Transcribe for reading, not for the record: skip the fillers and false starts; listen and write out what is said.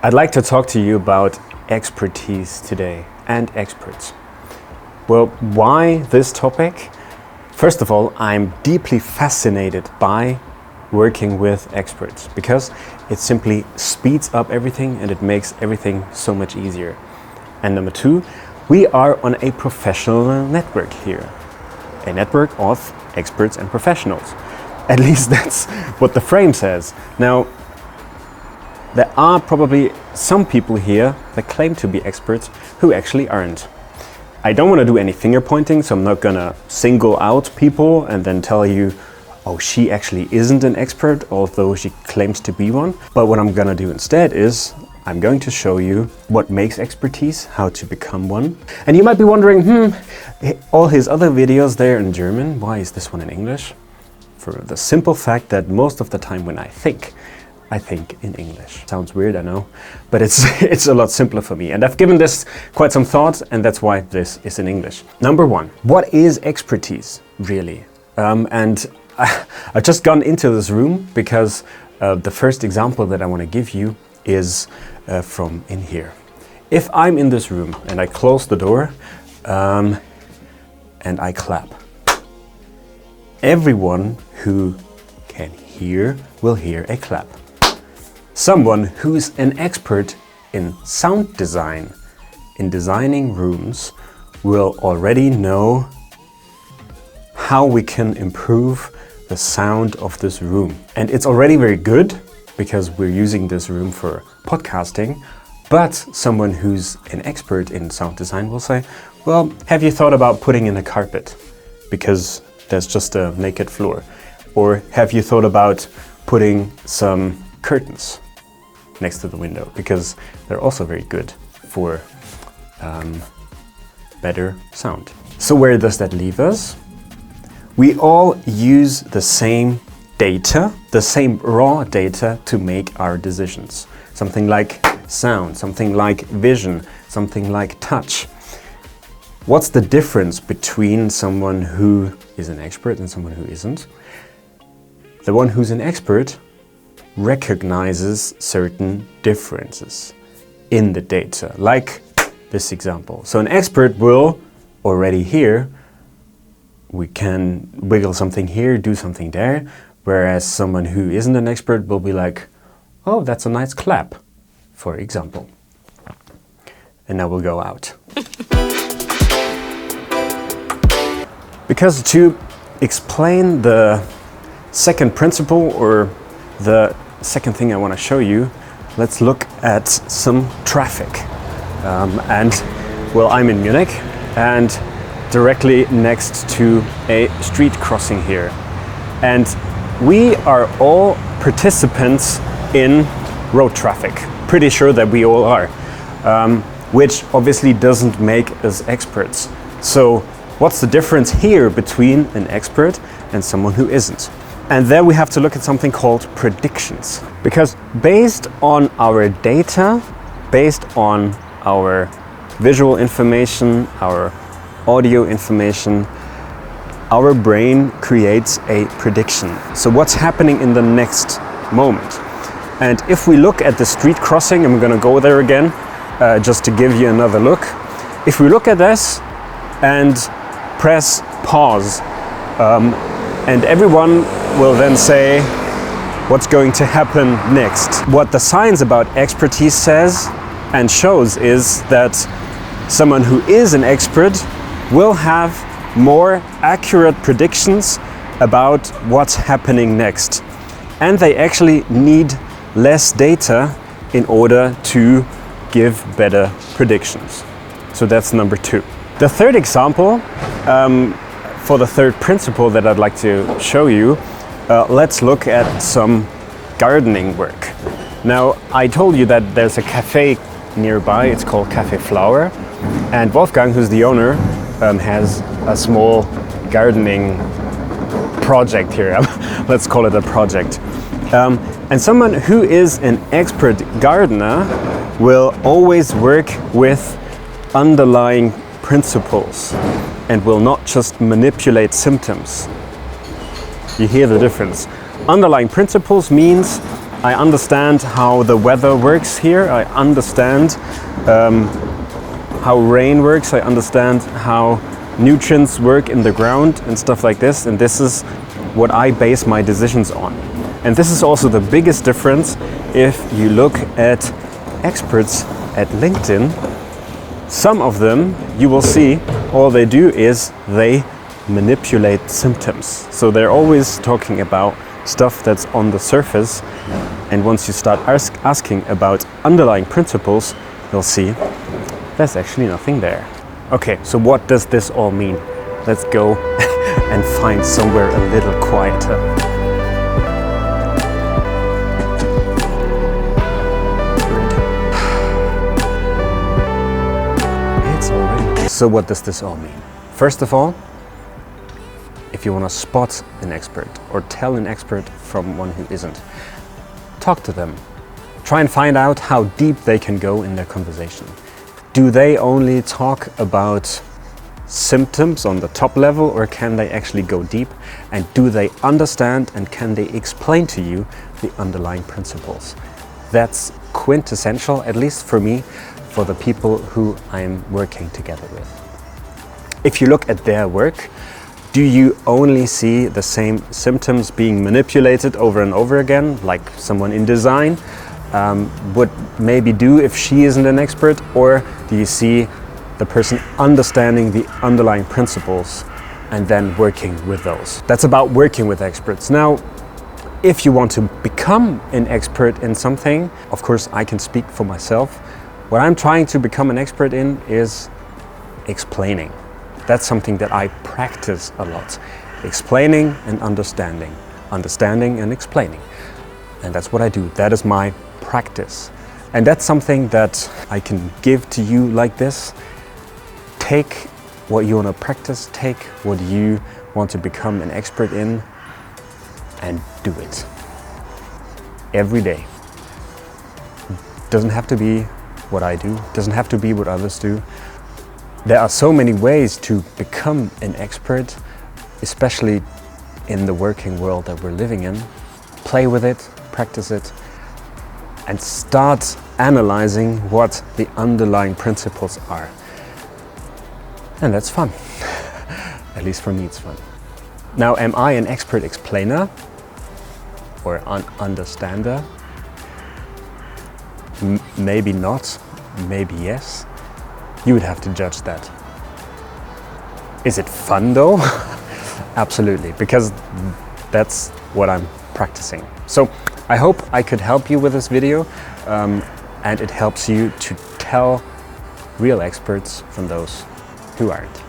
I'd like to talk to you about expertise today and experts. Well, why this topic? First of all, I'm deeply fascinated by working with experts because it simply speeds up everything and it makes everything so much easier. And number two, we are on a professional network here. A network of experts and professionals. At least that's what the frame says. Now, there are probably some people here that claim to be experts who actually aren't. I don't want to do any finger pointing, so I'm not gonna single out people and then tell you, oh, she actually isn't an expert, although she claims to be one. But what I'm gonna do instead is, I'm going to show you what makes expertise, how to become one. And you might be wondering, all his other videos there in German, why is this one in English? For the simple fact that most of the time when I think in English. Sounds weird, I know, but it's a lot simpler for me. And I've given this quite some thought, and that's why this is in English. Number one, what is expertise, really? And I've just gone into this room because the first example that I want to give you is from in here. If I'm in this room and I close the door and I clap, everyone who can hear will hear a clap. Someone who's an expert in sound design, in designing rooms, will already know how we can improve the sound of this room. And it's already very good because we're using this room for podcasting, but someone who's an expert in sound design will say, well, have you thought about putting in a carpet? Because there's just a naked floor. Or have you thought about putting some curtains next to the window, because they're also very good for better sound. So where does that leave us? We all use the same data, the same raw data to make our decisions. Something like sound, something like vision, something like touch. What's the difference between someone who is an expert and someone who isn't? The one who's an expert recognizes certain differences in the data, like this example. So an expert will already hear, we can wiggle something here, do something there, whereas someone who isn't an expert will be like, oh, that's a nice clap, for example. And now we'll go out. Because to explain the second principle, or the second thing I want to show you, let's look at some traffic. Well, I'm in Munich and directly next to a street crossing here. And we are all participants in road traffic. Pretty sure that we all are, which obviously doesn't make us experts. So what's the difference here between an expert and someone who isn't? And there we have to look at something called predictions. Because based on our data, based on our visual information, our audio information, our brain creates a prediction. So what's happening in the next moment? And if we look at the street crossing, I'm gonna go there again, just to give you another look. If we look at this and press pause, and everyone will then say what's going to happen next. What the science about expertise says and shows is that someone who is an expert will have more accurate predictions about what's happening next. And they actually need less data in order to give better predictions. So that's number two. The third example, for the third principle that I'd like to show you, let's look at some gardening work. Now, I told you that there's a cafe nearby, it's called Cafe Flower, and Wolfgang, who's the owner, has a small gardening project here. Let's call it a project. And someone who is an expert gardener will always work with underlying principles and will not just manipulate symptoms. You hear the difference. Underlying principles means I understand how the weather works here. I understand how rain works. I understand how nutrients work in the ground and stuff like this. And this is what I base my decisions on. And this is also the biggest difference if you look at experts at LinkedIn. Some of them, you will see, all they do is they manipulate symptoms. So they're always talking about stuff that's on the surface. And once you start asking about underlying principles, you'll see there's actually nothing there. Okay, so what does this all mean? Let's go and find somewhere a little quieter. It's already. So what does this all mean? First of all, if you want to spot an expert or tell an expert from one who isn't, talk to them. Try and find out how deep they can go in their conversation. Do they only talk about symptoms on the top level, or can they actually go deep? And do they understand and can they explain to you the underlying principles? That's quintessential, at least for me, for the people who I'm working together with. If you look at their work, do you only see the same symptoms being manipulated over and over again, like someone in design would maybe do if she isn't an expert? Or do you see the person understanding the underlying principles and then working with those? That's about working with experts. Now, if you want to become an expert in something, of course I can speak for myself. What I'm trying to become an expert in is explaining. That's something that I practice a lot. Explaining and understanding. Understanding and explaining. And that's what I do. That is my practice. And that's something that I can give to you like this. Take what you want to practice, take what you want to become an expert in, and do it. Every day. Doesn't have to be what I do. Doesn't have to be what others do. There are so many ways to become an expert, especially in the working world that we're living in. Play with it, practice it, and start analyzing what the underlying principles are. And that's fun. At least for me it's fun. Now, am I an expert explainer or an understander? Maybe not, maybe yes. You would have to judge that. Is it fun though? Absolutely, because that's what I'm practicing. So I hope I could help you with this video, and it helps you to tell real experts from those who aren't.